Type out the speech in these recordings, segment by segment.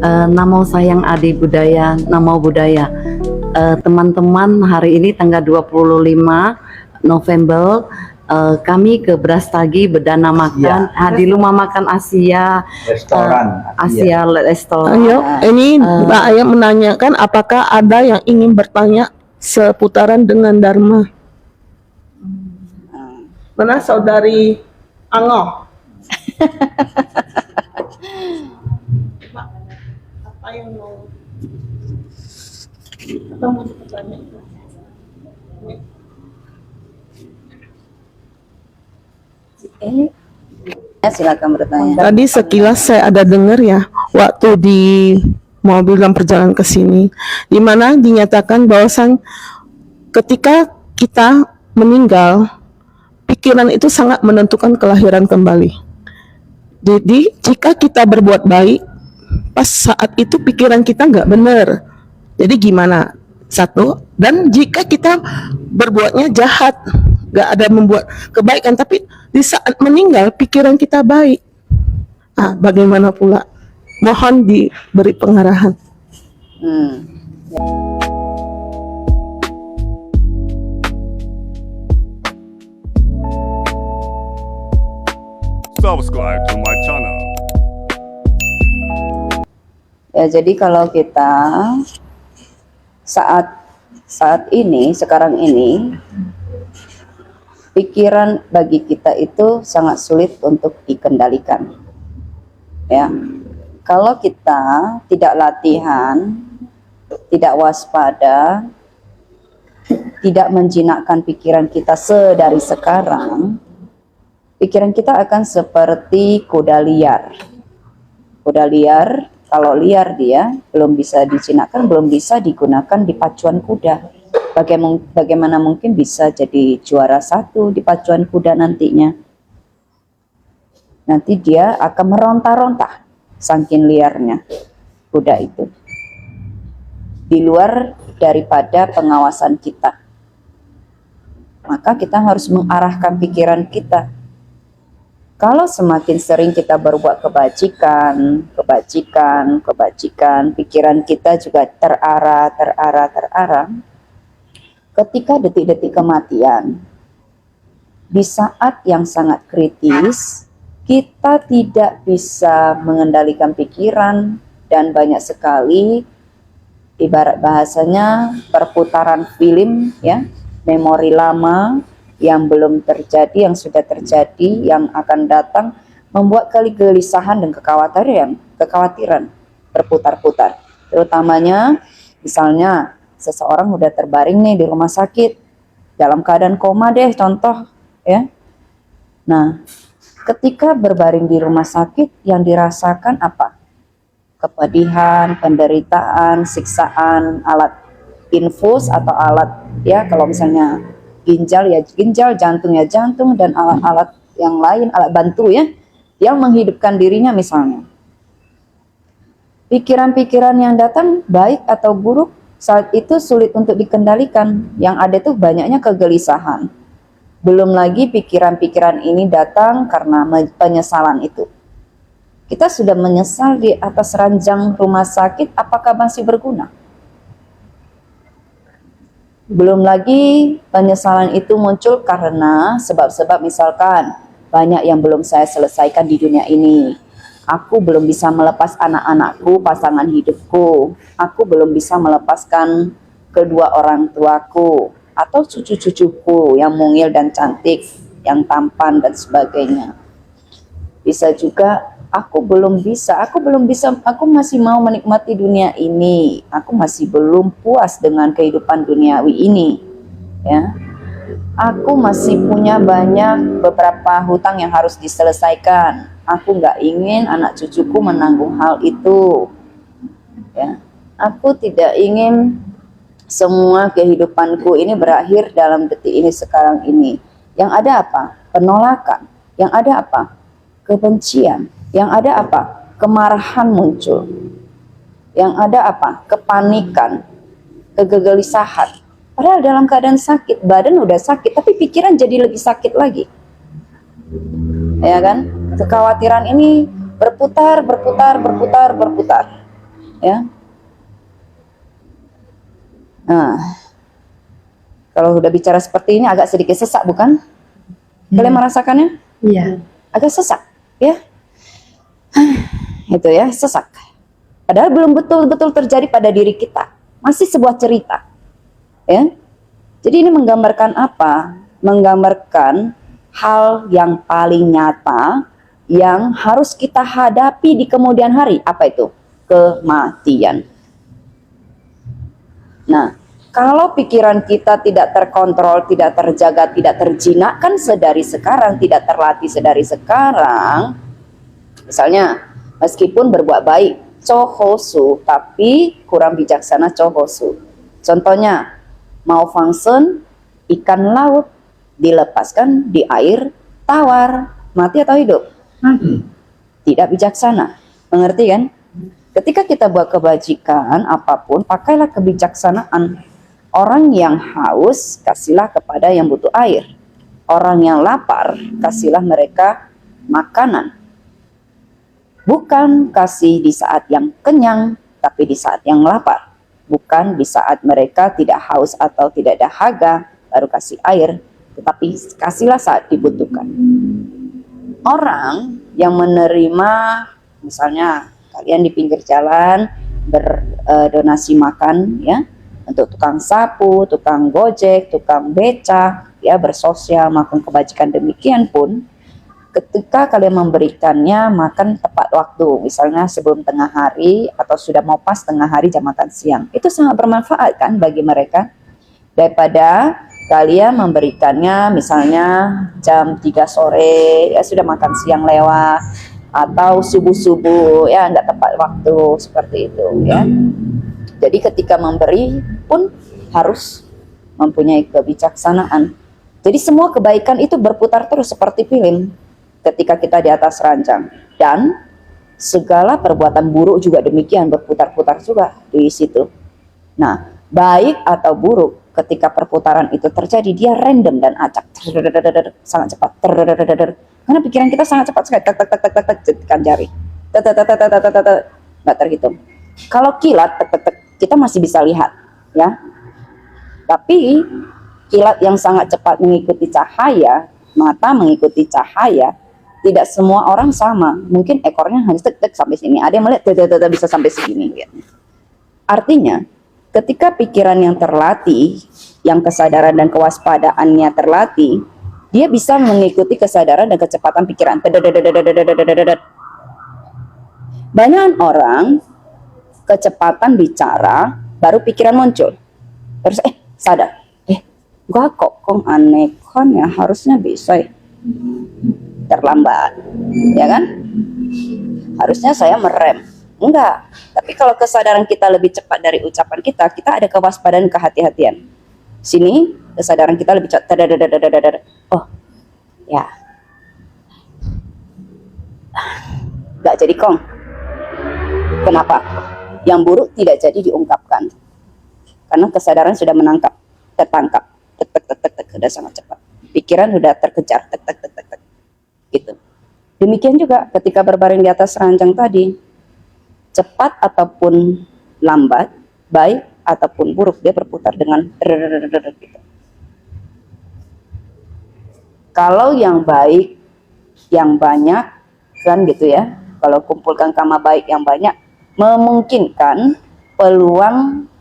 Namo sayang Adi Budaya, Namo Budaya. Teman-teman, hari ini tanggal 25 November kami ke Brastagi Berdana Makan di rumah makan Asia Restoran Asia Restoran. Ayo, ini Mbak Ayah menanyakan apakah ada yang ingin bertanya seputaran dengan Dharma. Mana saudari Ango? Apa yang mau bertanya? Silakan bertanya. Tadi sekilas saya ada dengar ya waktu di mobil dalam perjalanan ke sini, di mana dinyatakan bahwasan ketika kita meninggal, pikiran itu sangat menentukan kelahiran kembali. Jadi jika kita berbuat baik, pas saat itu pikiran kita nggak benar. Jadi gimana? Satu, dan jika kita berbuatnya jahat, nggak ada membuat kebaikan, tapi di saat meninggal pikiran kita baik. Bagaimana pula? Mohon diberi pengarahan. Subscribe to my channel. Ya, jadi kalau kita saat ini, sekarang ini, pikiran bagi kita itu sangat sulit untuk dikendalikan. Ya, kalau kita tidak latihan, tidak waspada, tidak menjinakkan pikiran kita sedari sekarang, pikiran kita akan seperti kuda liar. Kuda liar, kalau liar dia belum bisa dijinakkan, belum bisa digunakan di pacuan kuda. Bagaimana mungkin bisa jadi juara 1 di pacuan kuda nantinya? Nanti dia akan meronta-ronta, saking liarnya kuda itu. Di luar daripada pengawasan kita. Maka kita harus mengarahkan pikiran kita. Kalau semakin sering kita berbuat kebajikan, pikiran kita juga terarah. Ketika detik-detik kematian, di saat yang sangat kritis, kita tidak bisa mengendalikan pikiran dan banyak sekali, ibarat bahasanya perputaran film, ya, memori lama yang belum terjadi, yang sudah terjadi, yang akan datang, membuat kegelisahan dan kekhawatiran berputar-putar. Terutamanya, misalnya seseorang udah terbaring nih di rumah sakit, dalam keadaan koma deh, contoh, ya. Nah, ketika berbaring di rumah sakit, yang dirasakan apa? Kepedihan, penderitaan, siksaan, alat infus atau alat, ya, kalau misalnya ginjal ya ginjal, jantung ya jantung, dan alat-alat yang lain, alat bantu ya, yang menghidupkan dirinya misalnya. Pikiran-pikiran yang datang baik atau buruk saat itu sulit untuk dikendalikan. Yang ada tuh banyaknya kegelisahan. Belum lagi pikiran-pikiran ini datang karena penyesalan itu. Kita sudah menyesal di atas ranjang rumah sakit, apakah masih berguna? Belum lagi penyesalan itu muncul karena sebab-sebab, misalkan banyak yang belum saya selesaikan di dunia ini. Aku belum bisa melepas anak-anakku, pasangan hidupku. Aku belum bisa melepaskan kedua orang tuaku atau cucu-cucuku yang mungil dan cantik, yang tampan dan sebagainya. Bisa juga aku masih mau menikmati dunia ini. Aku masih belum puas dengan kehidupan duniawi ini. Ya. Aku masih punya beberapa hutang yang harus diselesaikan. Aku nggak ingin anak cucuku menanggung hal itu. Ya. Aku tidak ingin semua kehidupanku ini berakhir dalam detik ini, sekarang ini. Yang ada apa? Penolakan. Yang ada apa? Kebencian. Yang ada apa? Kemarahan muncul. Yang ada apa? Kepanikan, kegelisahan. Padahal dalam keadaan sakit, badan udah sakit, tapi pikiran jadi lebih sakit lagi. Ya kan? Kekhawatiran ini berputar. ya. Nah, kalau udah bicara seperti ini agak sedikit sesak, bukan? Kalian merasakannya? Iya. Agak sesak, ya. Itu ya, sesak. Padahal belum betul-betul terjadi pada diri kita. Masih sebuah cerita. Ya. Jadi ini menggambarkan apa? Menggambarkan hal yang paling nyata yang harus kita hadapi di kemudian hari. Apa itu? Kematian. Nah, kalau pikiran kita tidak terkontrol, tidak terjaga, tidak terjinakkan sedari sekarang, tidak terlatih sedari sekarang, misalnya meskipun berbuat baik, chohosu, tapi kurang bijaksana chohosu. Contohnya, mau function ikan laut dilepaskan di air tawar, mati atau hidup? Tidak bijaksana. Mengerti kan? Ketika kita buat kebajikan apapun, pakailah kebijaksanaan. Orang yang haus, kasihlah kepada yang butuh air. Orang yang lapar, kasihlah mereka makanan. Bukan kasih di saat yang kenyang, tapi di saat yang lapar. Bukan di saat mereka tidak haus atau tidak dahaga, baru kasih air. Tetapi kasihlah saat dibutuhkan. Orang yang menerima, misalnya kalian di pinggir jalan berdonasi makan, ya, untuk tukang sapu, tukang gojek, tukang becak, ya, bersosial, makan kebajikan, demikian pun ketika kalian memberikannya makan tepat waktu, misalnya sebelum tengah hari atau sudah mau pas tengah hari jam makan siang, itu sangat bermanfaat kan bagi mereka, daripada kalian memberikannya misalnya jam 3 sore, ya sudah makan siang lewat, atau subuh-subuh, ya nggak tepat waktu, seperti itu, ya. Jadi ketika memberi pun harus mempunyai kebijaksanaan. Jadi semua kebaikan itu berputar terus seperti film ketika kita di atas ranjang. Dan segala perbuatan buruk juga demikian, berputar-putar juga di situ. Nah, baik atau buruk, ketika perputaran itu terjadi, dia random dan acak, sangat cepat, karena pikiran kita sangat cepat sekali, kan jari, nggak terhitung. Kalau kilat, kita masih bisa lihat, ya. Tapi kilat yang sangat cepat mengikuti cahaya, mata mengikuti cahaya, tidak semua orang sama. Mungkin ekornya hanya sampai sini, ada yang melihat bisa sampai segini. Artinya, ketika pikiran yang terlatih, yang kesadaran dan kewaspadaannya terlatih, dia bisa mengikuti kesadaran dan kecepatan pikiran. Banyak orang kecepatan bicara, baru pikiran muncul. Terus sadar, gua kok aneh kan ya, harusnya bisa ya. Terlambat, ya kan? Harusnya saya merem. Enggak. Tapi kalau kesadaran kita lebih cepat dari ucapan kita, kita ada kewaspadaan, kehati-hatian. Sini kesadaran kita lebih cepat. Oh, ya. Enggak jadi kong. Kenapa? Yang buruk tidak jadi diungkapkan. Karena kesadaran sudah menangkap, tertangkap, sudah sangat cepat. Pikiran sudah terkejar, gitu. Demikian juga ketika berbaring di atas ranjang tadi, cepat ataupun lambat, baik ataupun buruk, dia berputar dengan gitu. Kalau yang baik, yang banyak, kan gitu ya, kalau kumpulkan karma baik yang banyak, memungkinkan peluang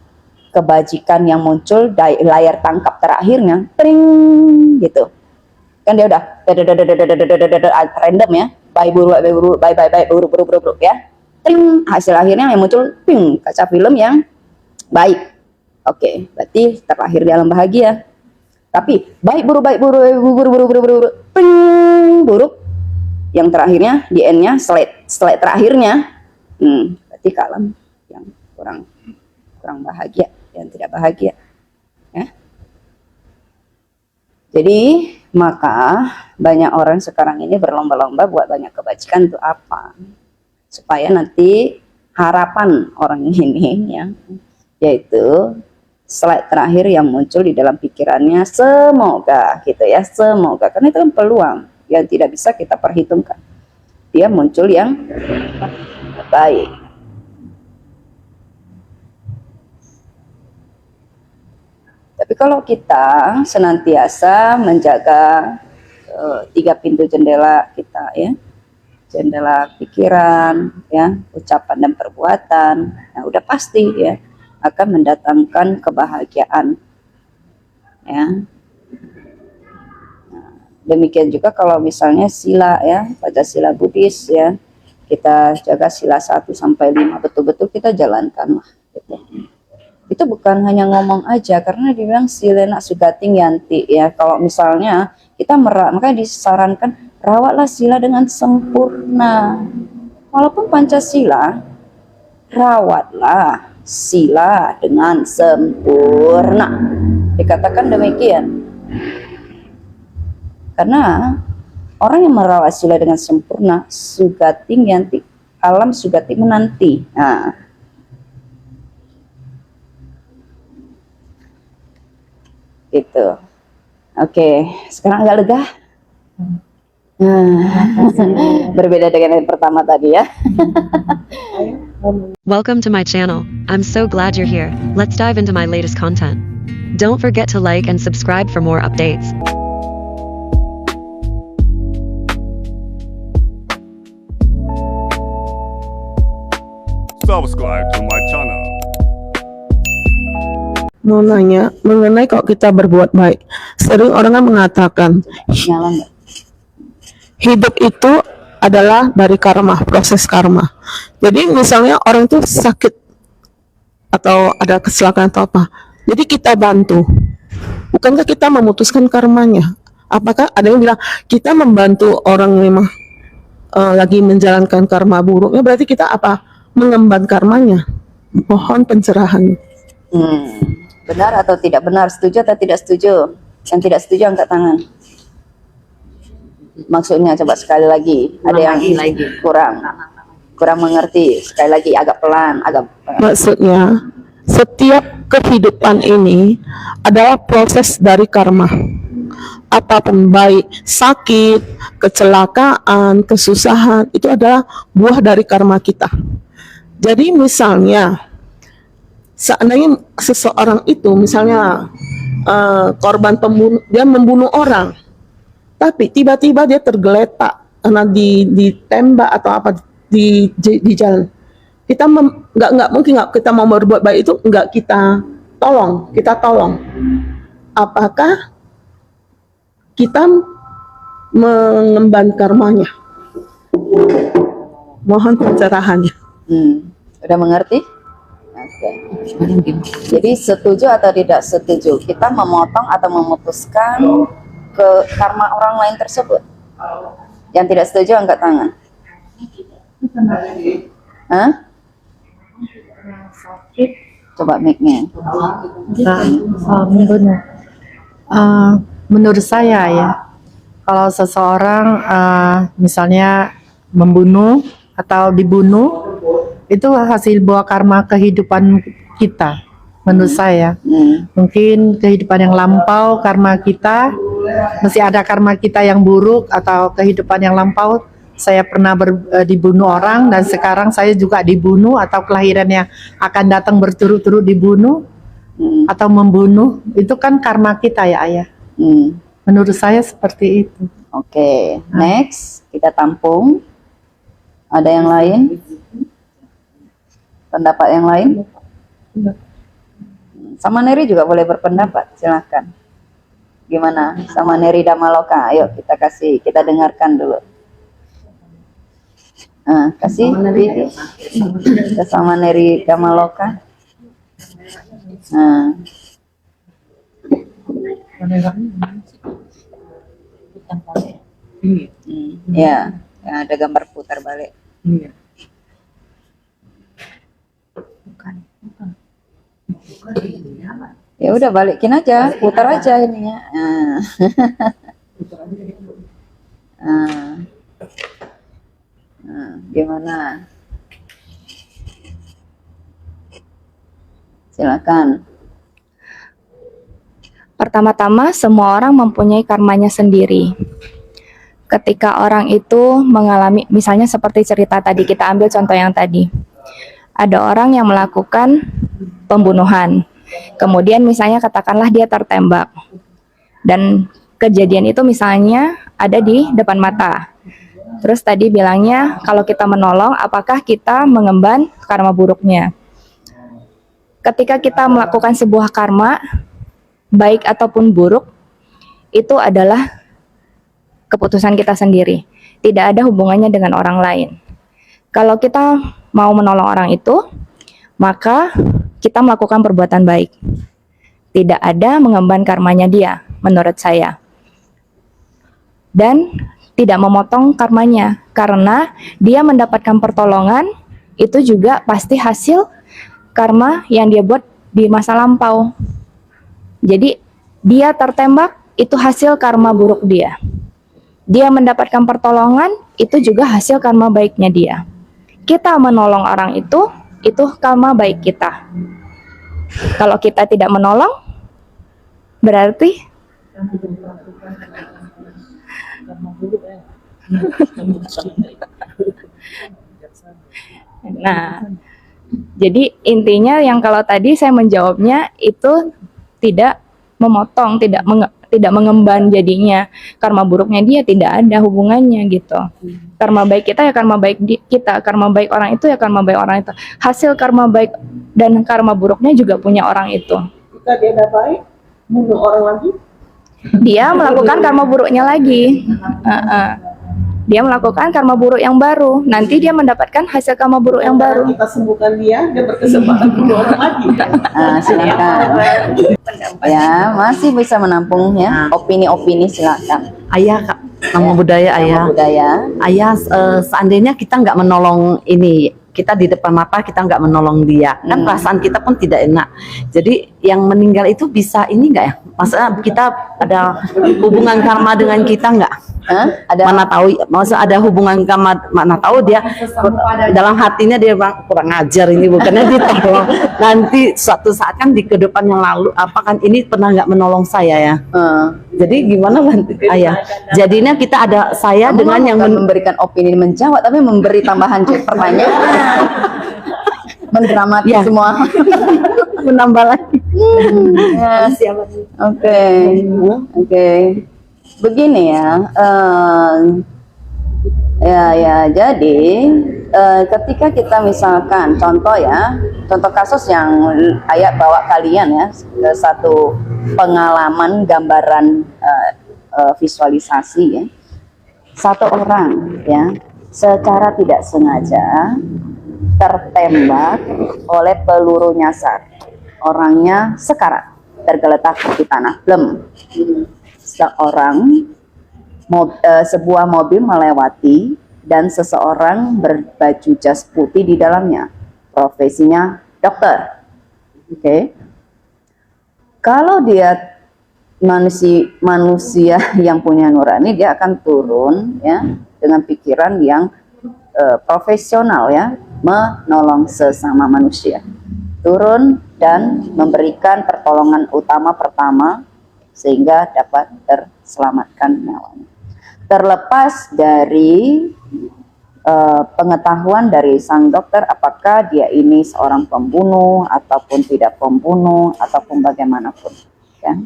kebajikan yang muncul dari layar tangkap terakhirnya, tring, gitu. Kan dia udah random ya, bye buruk ya, tring, hasil akhirnya yang muncul, ping, kaca film yang baik. Oke, berarti terlahir dalam bahagia. Tapi baik buruk, ping, buruk, yang terakhirnya di endnya slide terakhirnya, berarti kalam yang kurang bahagia, yang tidak bahagia, ya. Jadi maka banyak orang sekarang ini berlomba-lomba buat banyak kebajikan untuk apa? Supaya nanti harapan orang ini, ya, yaitu slide terakhir yang muncul di dalam pikirannya, semoga gitu ya, semoga, karena itu kan peluang yang tidak bisa kita perhitungkan. Dia muncul yang baik. Tapi kalau kita senantiasa menjaga 3 pintu jendela kita ya, jendela pikiran ya, ucapan dan perbuatan, nah udah pasti ya akan mendatangkan kebahagiaan ya. Nah, demikian juga kalau misalnya sila ya, baca sila Buddhis ya, kita jaga sila 1 sampai 5 betul-betul kita jalankan lah gitu. Itu bukan hanya ngomong aja, karena dibilang silena sugating yanti ya. Kalau misalnya kita makanya disarankan rawatlah sila dengan sempurna. Walaupun Pancasila, rawatlah sila dengan sempurna. Dikatakan demikian. Karena orang yang merawat sila dengan sempurna, sugating yanti, alam sugati menanti. Nah, gitu. Oke, sekarang agak lega. Berbeda dengan yang pertama tadi ya. Welcome to my channel. I'm so glad you're here. Let's dive into my latest content. Don't forget to like and subscribe for more updates. Subscribe to my channel. Mau nanya mengenai kalau kita berbuat baik. Sering orang kan mengatakan Nyala nggak? hidup itu adalah dari karma, proses karma. Jadi misalnya orang itu sakit atau ada kecelakaan atau apa, jadi kita bantu. Bukankah kita memutuskan karmanya? Apakah ada yang bilang kita membantu orang memang lagi menjalankan karma buruknya, berarti kita apa? Mengemban karmanya. Mohon pencerahan. Benar atau tidak benar? Setuju atau tidak setuju? Yang tidak setuju angkat tangan. Maksudnya coba sekali lagi. Ada yang kurang mengerti. Sekali lagi agak pelan, Maksudnya setiap kehidupan ini adalah proses dari karma. Apapun baik sakit, kecelakaan, kesusahan, itu adalah buah dari karma kita. Jadi misalnya seandainya seseorang itu misalnya korban pembunuh, dia membunuh orang, tapi tiba-tiba dia tergeletak karena ditembak atau apa di jalan, kita nggak mungkin kita mau berbuat baik itu nggak kita tolong. Apakah kita mengemban karmanya? Mohon pencerahannya. Udah mengerti? Oke. Jadi setuju atau tidak setuju? Kita memotong atau memutuskan ke karma orang lain tersebut. Yang tidak setuju angkat tangan. Hah? Coba mic-nya. Membunuh. Menurut saya ya, kalau seseorang misalnya membunuh atau dibunuh, itu hasil buah karma kehidupan kita. Menurut saya, mungkin kehidupan yang lampau karma kita, masih ada karma kita yang buruk atau kehidupan yang lampau. Saya pernah dibunuh orang dan sekarang saya juga dibunuh, atau kelahiran yang akan datang berturut-turut dibunuh atau membunuh. Itu kan karma kita ya Ayah. Menurut saya seperti itu. Oke, next kita tampung. Ada yang lain? Pendapat yang lain? Sama Neri juga boleh berpendapat, silakan. Gimana? Sama Neri Damaloka, ayo kita dengarkan dulu. Kasih kita sama Neri Damaloka. Ya, ada gambar putar balik. Ya udah balikin aja, putar aja ininya. Gimana? Silakan. Pertama-tama, semua orang mempunyai karmanya sendiri. Ketika orang itu mengalami, misalnya seperti cerita tadi, kita ambil contoh yang tadi. Ada orang yang melakukan pembunuhan. Kemudian misalnya katakanlah dia tertembak. Dan kejadian itu misalnya ada di depan mata. Terus tadi bilangnya kalau kita menolong, apakah kita mengemban karma buruknya? Ketika kita melakukan sebuah karma, baik ataupun buruk, itu adalah keputusan kita sendiri. Tidak ada hubungannya dengan orang lain. Kalau kita mau menolong orang itu, maka kita melakukan perbuatan baik. Tidak ada mengemban karmanya dia, menurut saya. Dan tidak memotong karmanya, karena dia mendapatkan pertolongan, itu juga pasti hasil karma yang dia buat di masa lampau. Jadi, dia tertembak, itu hasil karma buruk dia. Dia mendapatkan pertolongan, itu juga hasil karma baiknya dia. Kita menolong orang itu karma baik kita. Kalau kita tidak menolong, berarti nah, jadi intinya yang kalau tadi saya menjawabnya itu tidak memotong, tidak mengemban jadinya. Karma buruknya dia tidak ada hubungannya gitu. Karma baik kita ya karma baik kita, karma baik orang itu ya karma baik orang itu. Hasil karma baik dan karma buruknya juga punya orang itu. Jika dia ada baik, bunuh orang lagi. Dia melakukan karma buruknya lagi. Dia melakukan karma buruk yang baru. Nanti dia mendapatkan hasil karma buruk yang baru. Kita sembuhkan dia berkesempatan bunuh orang lagi. Silakan. Ya, masih bisa menampung ya opini-opini, silakan. Ayah, Kak, nama budaya ayah. Budaya. Ayah, seandainya kita nggak menolong ini, kita di depan mata kita nggak menolong dia, kan perasaan kita pun tidak enak. Jadi yang meninggal itu bisa ini nggak ya? Maksudnya kita ada hubungan karma dengan kita nggak? Ada Mana tahu, maksudnya ada hubungan karma, mana tahu dia dalam hatinya dia bilang kurang ajar ini, bukannya ditolong. Nanti suatu saat kan di kehidupan yang lalu, apa kan ini pernah nggak menolong saya ya? Jadi gimana nanti ayah? Jadinya kita ada saya Kamu dengan yang bukan memberikan opini menjawab, tapi memberi tambahan pertanyaan. Mendramatis Ya. semua. menambah lagi. Ya. Oke. Begini ya. Jadi ketika kita misalkan contoh kasus yang ayah bawa kalian ya, satu pengalaman gambaran visualisasi ya. Satu orang ya secara tidak sengaja tertembak oleh peluru nyasar. Orangnya sekarat, tergeletak di tanah. Sebuah mobil melewati dan seseorang berbaju jas putih di dalamnya. Profesinya dokter. Oke. Kalau dia manusia yang punya nurani, dia akan turun ya dengan pikiran yang profesional ya, menolong sesama manusia. Turun dan memberikan pertolongan utama pertama sehingga dapat terselamatkan nyawanya. Terlepas dari pengetahuan dari sang dokter apakah dia ini seorang pembunuh ataupun tidak pembunuh ataupun bagaimanapun ya.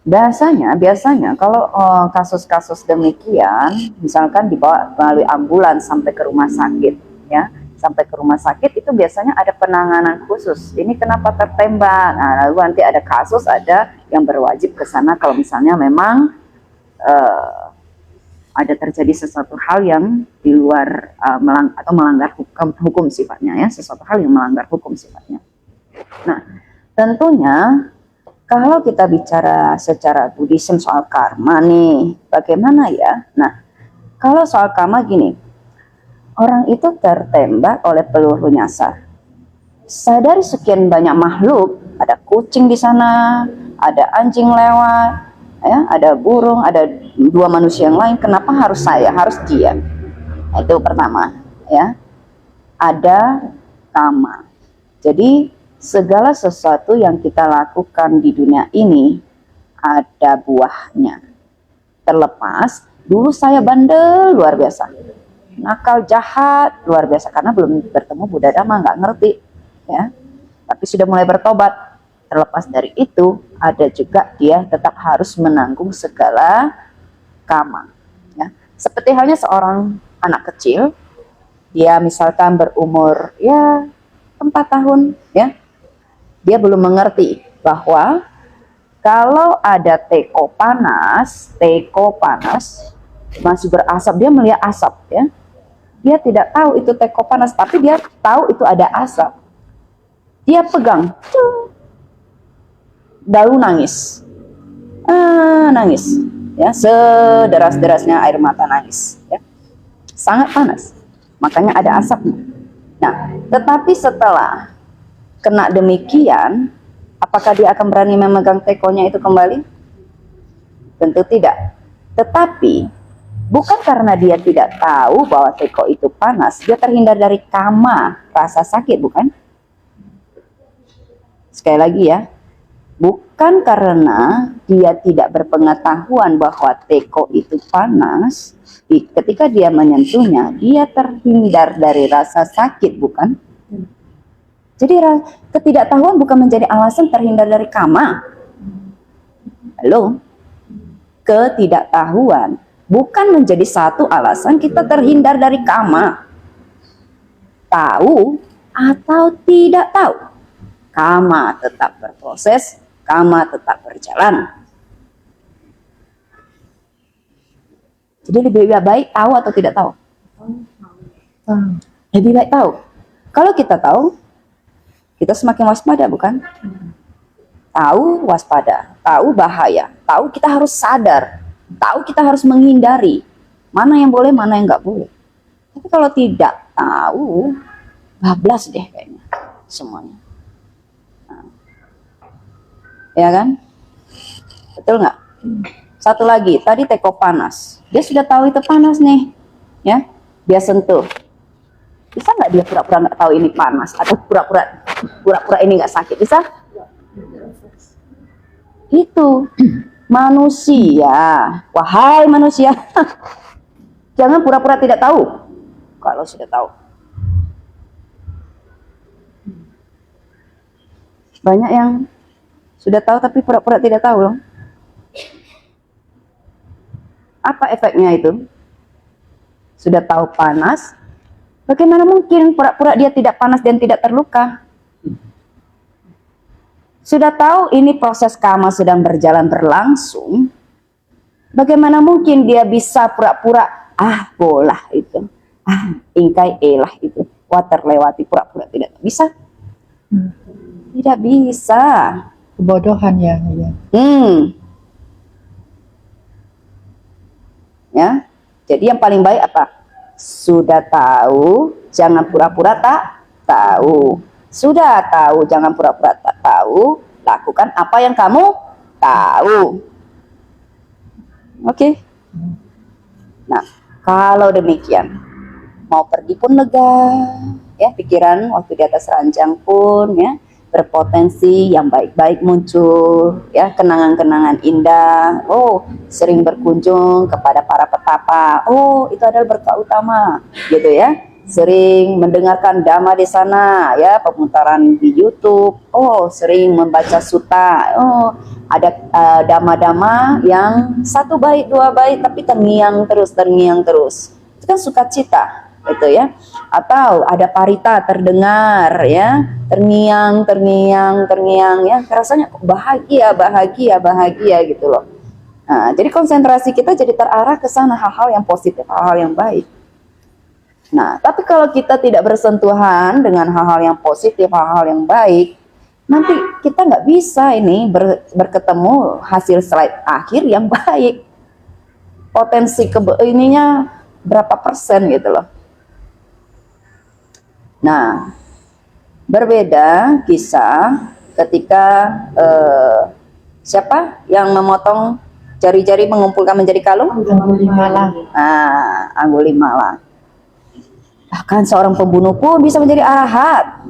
Biasanya kalau kasus-kasus demikian misalkan dibawa melalui ambulans sampai ke rumah sakit ya, sampai ke rumah sakit itu biasanya ada penanganan khusus. Ini kenapa tertembak? Nah, lalu nanti ada kasus, ada yang berwajib ke sana kalau misalnya memang ada terjadi sesuatu hal yang di luar melanggar hukum sifatnya ya, sesuatu hal yang melanggar hukum sifatnya. Nah, tentunya kalau kita bicara secara Buddhism soal karma nih, bagaimana ya? Nah, kalau soal karma gini, orang itu tertembak oleh peluru nyasar. Dari sekian banyak makhluk, ada kucing di sana, ada anjing lewat, ya, ada burung, ada dua manusia yang lain. Kenapa harus saya, harus dia? Itu pertama, ya. Ada karma. Jadi segala sesuatu yang kita lakukan di dunia ini ada buahnya. Terlepas dulu saya bandel luar biasa, nakal jahat luar biasa karena belum bertemu Buddha Dhamma, nggak ngerti ya, tapi sudah mulai bertobat terlepas dari itu, ada juga dia tetap harus menanggung segala kama. Ya. Seperti halnya seorang anak kecil, dia misalkan berumur ya 4 tahun, ya, dia belum mengerti bahwa kalau ada teko panas masih berasap, dia melihat asap, ya. Dia tidak tahu itu teko panas, tapi dia tahu itu ada asap. Dia pegang, lalu nangis, nangis, ya, sederas-derasnya air mata nangis, ya. Sangat panas, makanya ada asapnya. Nah, tetapi setelah kena demikian, apakah dia akan berani memegang tekonya itu kembali? Tentu tidak. Tetapi bukan karena dia tidak tahu bahwa teko itu panas, dia terhindar dari kama, rasa sakit, bukan? Sekali lagi ya, bukan karena dia tidak berpengetahuan bahwa teko itu panas, ketika dia menyentuhnya, dia terhindar dari rasa sakit, bukan? Jadi ketidaktahuan bukan menjadi alasan terhindar dari kama. Halo? Ketidaktahuan bukan menjadi satu alasan kita terhindar dari kama. Tahu atau tidak tahu, kama tetap berproses, kama tetap berjalan. Jadi lebih baik tahu atau tidak tahu? Lebih baik tahu. Kalau kita tahu, kita semakin waspada, bukan? Tahu waspada, tahu bahaya, tahu kita harus sadar, tahu kita harus menghindari mana yang boleh, mana yang nggak boleh. Tapi kalau tidak tahu, bablas deh kayaknya semuanya. Nah. Ya kan? Betul nggak? Satu lagi, tadi teko panas. Dia sudah tahu itu panas nih, ya. Dia sentuh. Bisa nggak dia pura-pura nggak tahu ini panas, atau pura-pura ini nggak sakit? Bisa? Itu manusia. Wahai manusia, jangan pura-pura tidak tahu. Kalau sudah tahu, banyak yang sudah tahu tapi pura-pura tidak tahu loh. Apa efeknya itu? Sudah tahu panas, bagaimana mungkin pura-pura dia tidak panas dan tidak terluka? Sudah tahu ini proses kama sedang berlangsung, bagaimana mungkin dia bisa pura-pura, bolah itu, ingkai elah itu, water lewati, pura-pura tidak bisa? Tidak bisa. Kebodohan ya. Ya, jadi yang paling baik apa? Sudah tahu, jangan pura-pura tak tahu. Sudah tahu, jangan pura-pura tak tahu. Lakukan apa yang kamu tahu. Oke? Nah, kalau demikian, mau pergi pun lega, ya, pikiran waktu di atas ranjang pun, ya, berpotensi yang baik-baik muncul, ya, kenangan-kenangan indah. Oh, sering berkunjung kepada para petapa. Oh, itu adalah berkah utama, gitu ya. Sering mendengarkan dhamma di sana, ya, pemutaran di YouTube. Oh, sering membaca sutta. Oh, ada dhamma-dhamma yang 1 bait 2 bait tapi terngiang terus. Itu kan sukacita, gitu ya. Atau ada parita terdengar, ya, terngiang ya, rasanya bahagia gitu loh. Nah, jadi konsentrasi kita jadi terarah ke sana, hal-hal yang positif, hal-hal yang baik. Nah, tapi kalau kita tidak bersentuhan dengan hal-hal yang positif, hal-hal yang baik, nanti kita nggak bisa ini berketemu hasil slide akhir yang baik. Potensi ininya berapa persen gitu loh. Nah, berbeda kisah ketika siapa yang memotong jari-jari mengumpulkan menjadi kalung? Anggulimala. Anggulimala. Bahkan seorang pembunuh pun bisa menjadi arahat.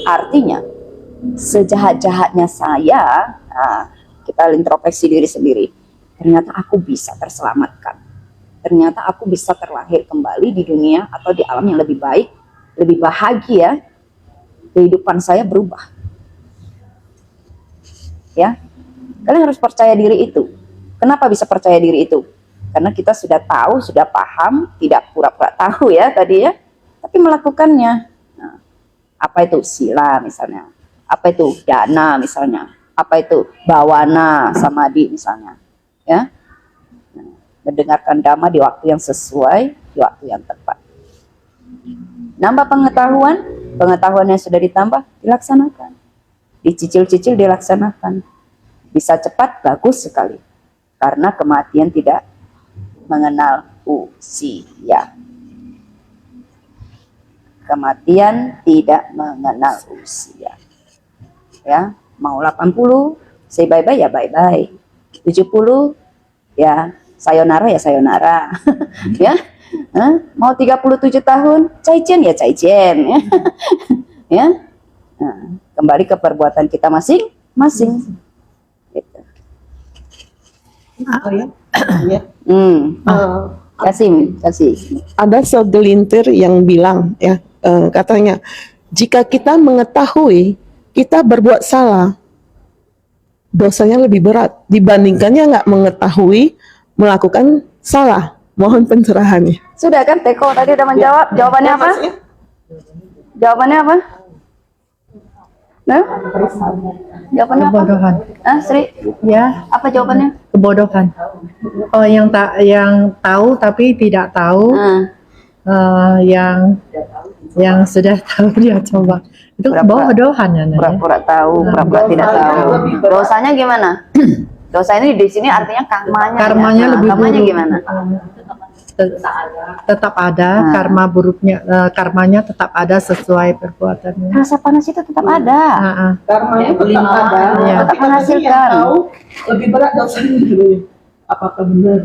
Artinya, sejahat-jahatnya saya, kita introspeksi diri sendiri. Ternyata aku bisa terselamatkan. Ternyata aku bisa terlahir kembali di dunia atau di alam yang lebih baik, lebih bahagia. kehidupan saya berubah. Ya, kalian harus percaya diri itu. Kenapa bisa percaya diri itu? Karena kita sudah tahu, sudah paham, tidak pura-pura tahu ya tadi ya, tapi melakukannya. Nah, apa itu sila misalnya? Apa itu dana misalnya? Apa itu bawana samadhi misalnya? Ya, nah, mendengarkan dhamma di waktu yang sesuai, di waktu yang tepat. Nambah pengetahuan, pengetahuan yang sudah ditambah dilaksanakan, dicicil-cicil dilaksanakan. Bisa cepat, bagus sekali, karena kematian tidak mengenal usia. Kematian tidak mengenal usia. Ya, mau 80, say bye-bye ya bye-bye. 70, ya sayonara ya sayonara. Ya, mau 37 tahun, caijian ya caijian. Ya, ya. Nah, kembali ke perbuatan kita masing-masing. Gitu. Kasih. Ada segelintir yang bilang ya, katanya jika kita mengetahui kita berbuat salah, dosanya lebih berat dibandingkannya nggak mengetahui melakukan salah. Mohon pencerahannya. Sudah kan Teko tadi udah menjawab. Jawabannya apa? Jawabannya apa? Nah? Jawabannya apa? Kebodohan. Sri? Ya, Apa jawabannya? kebodohan. Oh, yang tahu tapi tidak tahu. Yang sudah tahu dia coba. Itu Pura-pura. kebodohan ya, Naya. Pura-pura tahu, pura-pura tidak tahu. Dosanya gimana? Dosa ini di sini artinya karmanya. Karmanya ya? lebih Karmanya buruk. gimana? Tetap ada karma buruknya, karmanya tetap ada sesuai perbuatannya. Rasa panas itu tetap ada. Karmanya tetap ada, Iya. tapi Menghasilkan. yang tahu lebih berat dosanya dulu. Apakah benar?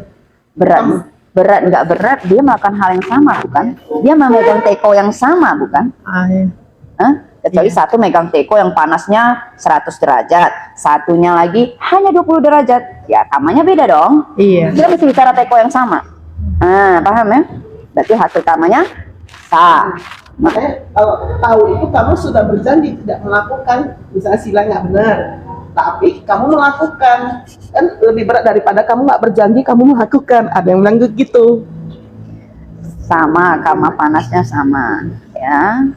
Berat nggak berat, dia melakukan hal yang sama bukan? Dia memegang teko yang sama bukan? Iya. Kecuali satu megang teko yang panasnya 100 derajat, satunya lagi hanya 20 derajat. Ya, kamanya beda dong. Iya. Dia mesti bicara teko yang sama. Paham ya? Berarti hasil kamanya sah. Makanya kalau tahu itu kamu sudah berjanji tidak melakukan, misalnya sila nggak benar, tapi kamu melakukan, kan lebih berat daripada kamu nggak berjanji kamu melakukan. Ada yang bilang gitu. Sama, kama panasnya sama. Ya.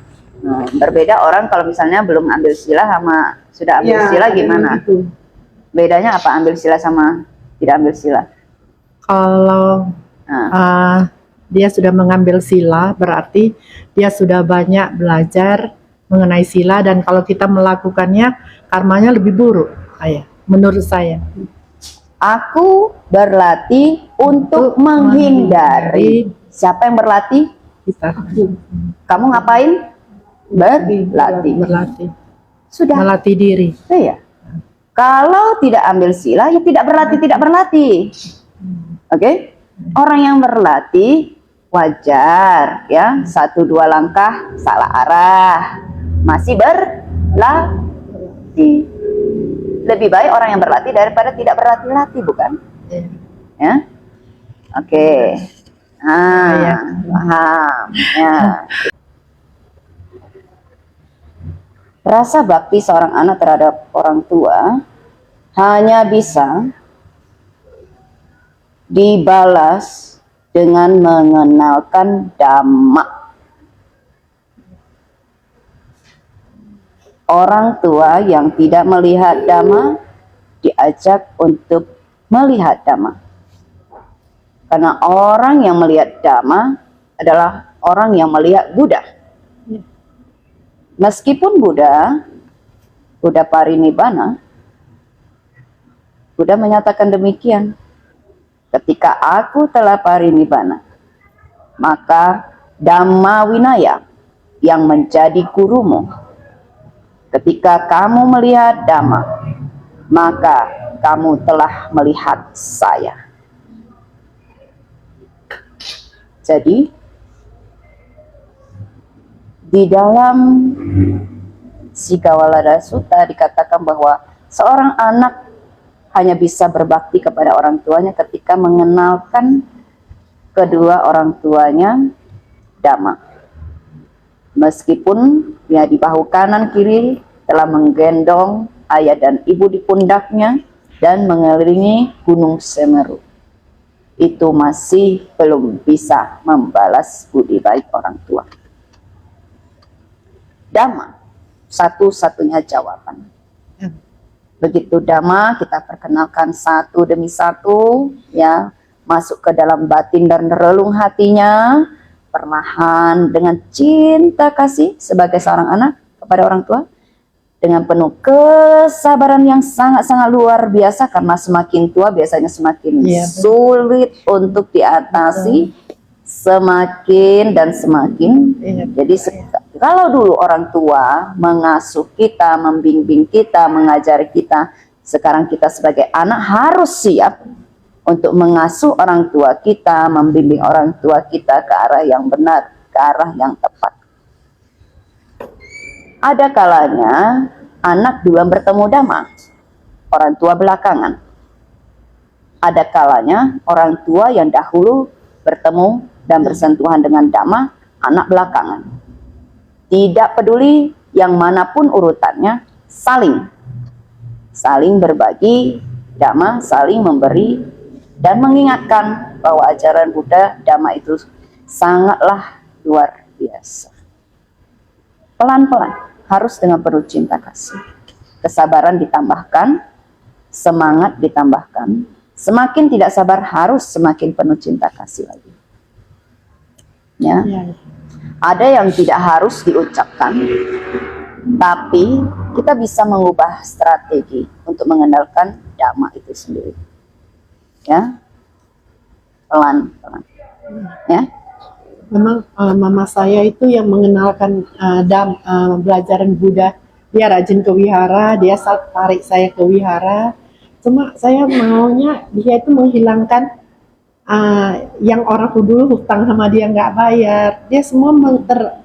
Berbeda orang kalau misalnya belum ambil sila sama sudah ambil sila gimana? Gitu. Bedanya apa ambil sila sama tidak ambil sila? Kalau dia sudah mengambil sila, berarti dia sudah banyak belajar mengenai sila, dan kalau kita melakukannya, karmanya lebih buruk, ayah, menurut saya. Aku berlatih untuk menghindari. Siapa yang berlatih? Kita Kamu ngapain? Berlatih. Sudah. melatih diri. Ya. Kalau tidak ambil sila, ya tidak berlatih. Oke? Orang yang berlatih wajar, ya 1-2 langkah salah arah, masih berlatih. Lebih baik orang yang berlatih daripada tidak berlatih-latih, bukan? Ya? Oke. Paham. Ya. Rasa bakti seorang anak terhadap orang tua hanya bisa dibalas dengan mengenalkan dhamma. Orang tua yang tidak melihat dhamma diajak untuk melihat dhamma. Karena orang yang melihat dhamma adalah orang yang melihat Buddha. Meskipun Buddha parinibbana, Buddha menyatakan demikian. Ketika aku telah parinibbana, maka Dhamma Winaya yang menjadi gurumu. Ketika kamu melihat Dhamma, maka kamu telah melihat saya. Jadi, di dalam Sigawalada Sutta dikatakan bahwa seorang anak hanya bisa berbakti kepada orang tuanya ketika mengenalkan kedua orang tuanya Dhamma. Meskipun ya di bahu kanan kiri telah menggendong ayah dan ibu di pundaknya dan mengelilingi Gunung Semeru, itu masih belum bisa membalas budi baik orang tua. Dhamma, satu-satunya jawaban. Begitu Dhamma, kita perkenalkan satu demi satu, ya, masuk ke dalam batin dan relung hatinya, perlahan dengan cinta kasih sebagai seorang anak kepada orang tua, dengan penuh kesabaran yang sangat-sangat luar biasa, karena semakin tua biasanya semakin sulit untuk diatasi, semakin dan semakin. Jadi kalau dulu orang tua mengasuh kita, membimbing kita, mengajari kita, sekarang kita sebagai anak harus siap untuk mengasuh orang tua kita, membimbing orang tua kita ke arah yang benar, ke arah yang tepat. Ada kalanya anak duluan bertemu Dhamma, orang tua belakangan. Ada kalanya orang tua yang dahulu bertemu dan bersentuhan dengan Dhamma, anak belakangan. Tidak peduli yang manapun urutannya, saling berbagi Dhamma, saling memberi dan mengingatkan bahwa ajaran Buddha Dhamma itu sangatlah luar biasa. Pelan-pelan, harus dengan penuh cinta kasih. Kesabaran ditambahkan, semangat ditambahkan. Semakin tidak sabar harus semakin penuh cinta kasih lagi. Ya. Ada yang tidak harus diucapkan, tapi kita bisa mengubah strategi untuk mengenalkan Dhamma itu sendiri. Ya. Pelan-pelan. Ya. Memang mama saya itu yang mengenalkan belajaran Buddha. Dia rajin ke wihara, dia tarik saya ke wihara. Cuma saya maunya dia itu menghilangkan yang orang dulu hutang sama dia nggak bayar. Dia semua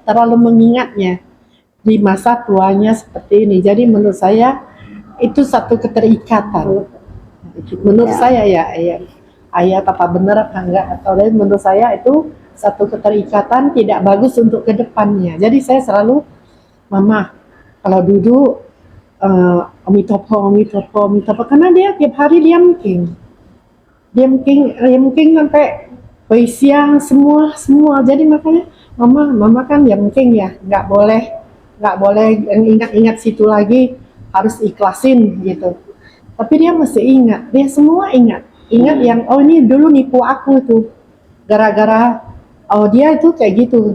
terlalu mengingatnya di masa tuanya seperti ini. Jadi menurut saya itu satu keterikatan. Menurut saya ya, ayah apa benar apa enggak, atau menurut saya itu satu keterikatan tidak bagus untuk kedepannya. Jadi saya selalu, mama kalau duduk omitopo, karena dia tiap hari dia mungkin sampai siang semua. Jadi makanya mama kan ya mungkin ya nggak boleh ingat situ lagi, harus ikhlasin gitu. Tapi dia masih ingat, dia semua ingat yang oh ini dulu nipu aku tuh, gara-gara oh dia itu kayak gitu,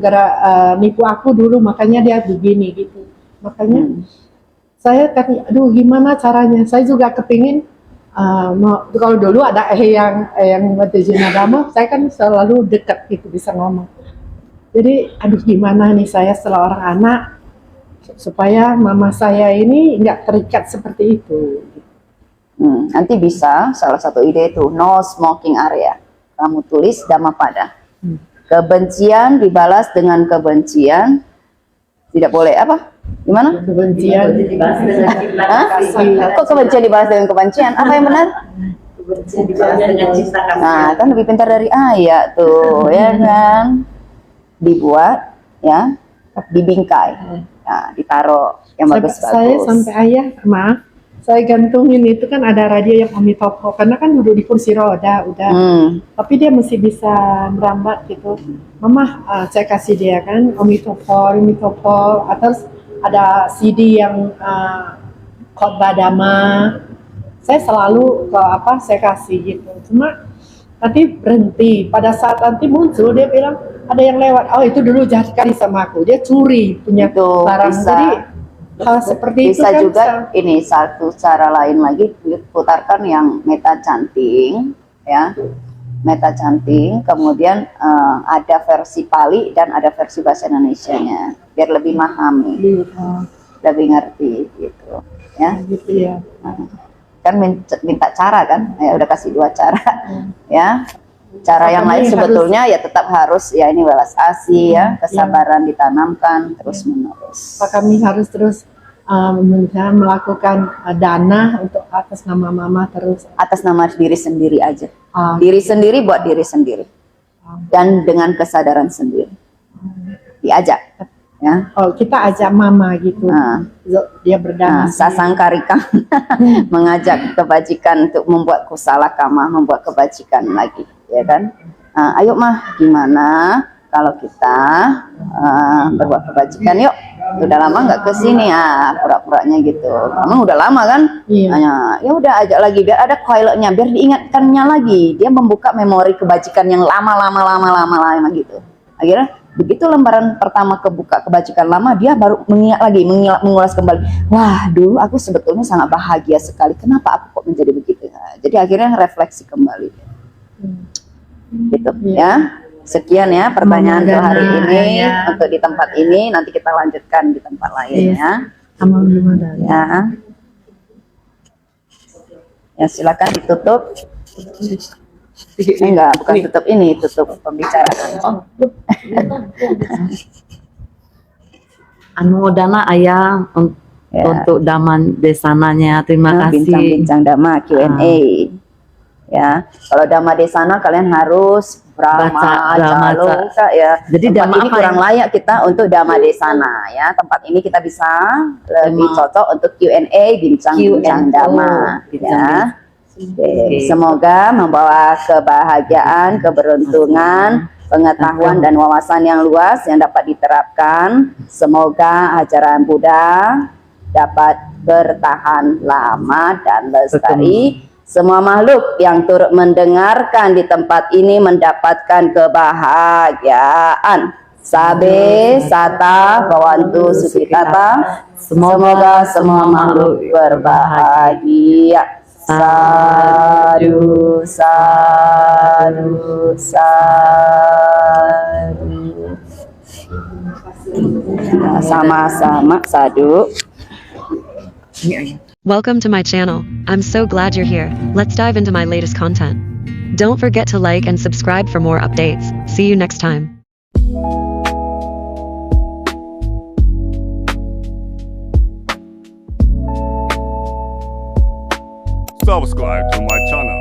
nipu aku dulu makanya dia begini gitu. Makanya saya kan, aduh gimana caranya? Saya juga kepingin kalau dulu ada yang Madhajina Dhamma, saya kan selalu dekat gitu bisa ngomong. Jadi aduh gimana nih saya setelah orang anak supaya mama saya ini nggak terikat seperti itu. Nanti bisa salah satu ide itu no smoking area. Kamu tulis Dhammapada. Kebencian dibalas dengan kebencian, tidak boleh apa? Gimana? Kebencian Dibahas dengan cinta kasih. Kok kebencian dibalas dengan kebencian? Apa yang benar? Kebencian dibalas dengan cinta kasih. Nah, kan lebih pintar dari ayat tuh, ya kan? Dibuat, ya, dibingkai, nah, ditaruh yang bagus-bagus. Saya sampai ayah, maaf, saya gantungin itu kan ada radio yang omitopo, karena kan duduk di kursi roda udah, tapi dia masih bisa merambat gitu. Mama, saya kasih dia kan omitopo, atas ada CD yang khotbah Dhamma. Saya selalu saya kasih gitu. Cuma nanti berhenti. Pada saat nanti muncul dia bilang ada yang lewat. Oh itu dulu jahat sekali sama aku. Dia curi punya Itu barang. bisa. Jadi hal seperti itu Bisa kan juga ini satu cara lain lagi, putarkan yang meta chanting, ya, meta chanting. Kemudian ada versi Pali dan ada versi bahasa Indonesianya, biar lebih memahami, lebih ngerti gitu, ya. gitu ya. Kan minta cara kan, ya udah kasih 2 cara, ya. Cara yang lain Makanya sebetulnya ya tetap harus ya ini welas asih, ya, kesabaran ditanamkan terus menerus. Kami harus terus melakukan dana untuk atas nama mama terus. Atas nama diri sendiri aja. Diri sendiri buat diri sendiri. Dan dengan kesadaran sendiri. Diajak. Ya. Oh, kita ajak mama gitu. Nah, Dia berdana. sasangkarika mengajak kebajikan untuk membuat kusala kama, membuat kebajikan lagi, ya kan? Ayo mah, gimana kalau kita berbuat kebajikan yuk? Udah lama nggak kesini, pura-puranya gitu. Kamu udah lama kan? Iya. Ya udah ajak lagi biar ada koilnya, biar diingatkannya lagi. Dia membuka memori kebajikan yang lama gitu. Akhirnya begitu lembaran pertama kebuka kebajikan lama, dia baru mengingat lagi, mengulas kembali. Wah, dulu aku sebetulnya sangat bahagia sekali. Kenapa aku kok menjadi begitu? Nah, jadi akhirnya refleksi kembali. Gitu ya. Sekian ya pertanyaan untuk hari ini, untuk di tempat ini. Nanti kita lanjutkan di tempat lain ya. Ya. Ya silakan ditutup. Enggak, bukan tutup ini, tutup pembicaraan. Anu Dana ayah Ya. untuk daman desananya. Terima kasih. Bincang-bincang dhamma Q&A. Ya, kalau dhamma desana kalian harus Baca dhamma Caloka ya. Jadi tempat dhamma ini apa kurang layak kita untuk dhamma desana ya. Tempat ini kita bisa lebih cocok untuk Q&A, bincang-bincang dhamma ya. Oke. Semoga membawa kebahagiaan, keberuntungan, pengetahuan dan wawasan yang luas yang dapat diterapkan. Semoga ajaran Buddha dapat bertahan lama dan lestari. Semua makhluk yang turut mendengarkan di tempat ini mendapatkan kebahagiaan. Sabe sata bawantu sukhitata. Semoga semua makhluk berbahagia. Sadu, sadu, sadu. Sama-sama sadu. Welcome to my channel. I'm so glad you're here. Let's dive into my latest content. Don't forget to like and subscribe for more updates. See you next time. Subscribe to my channel.